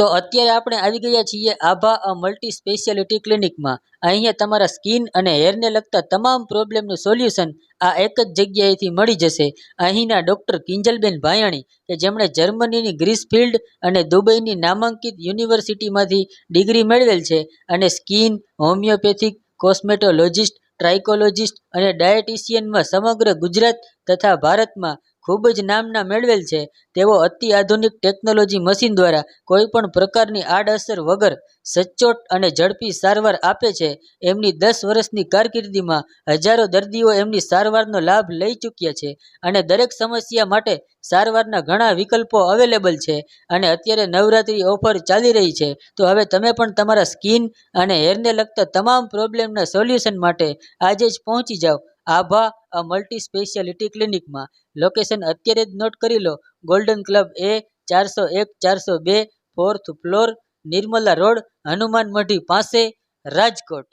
તો અત્યારે આપણે આવી ગયા છીએ આભા મલ્ટી સ્પેશિયાલિટી ક્લિનિકમાં. અહીંયા તમારા સ્કિન અને હેરને લગતા તમામ પ્રોબ્લેમનું સોલ્યુશન આ એક જ જગ્યાએથી મળી જશે. અહીંના ડૉક્ટર કિંજલબેન ભાયાણી કે જેમણે જર્મનીની ગ્રીસફિલ્ડ અને દુબઈની નામાંકિત યુનિવર્સિટીમાંથી ડિગ્રી મેળવેલ છે અને સ્કિન, હોમિયોપેથિક, કોસ્મેટોલોજિસ્ટ, ટ્રાઇકોલોજિસ્ટ અને ડાયટિશિયનમાં સમગ્ર ગુજરાત તથા ભારતમાં ખૂબ જ નામના મેળવેલ છે. તેઓ અતિ આધુનિક ટેકનોલોજી મશીન દ્વારા કોઈપણ પ્રકારની આડઅસર વગર સચોટ અને ઝડપી સારવાર આપે છે. એમની 10 વર્ષની કારકિર્દીમાં હજારો દર્દીઓ એમની સારવારનો લાભ લઈ ચૂક્યા છે અને દરેક સમસ્યા માટે સારવારના ઘણા વિકલ્પો અવેલેબલ છે. અને અત્યારે નવરાત્રી ઓફર ચાલી રહી છે, તો હવે તમે પણ તમારા સ્કિન અને હેરને લગતા તમામ પ્રોબ્લેમના સોલ્યુશન માટે આજે જ પહોંચી જાઓ આભા મલ્ટી સ્પેશિયાલિટી ક્લિનિકમાં. લોકેશન અત્યારે જ નોટ કરી લો: golden club A, 401-402, 4th floor, Nirmala road, Hanuman Madhi પાસે, રાજકોટ.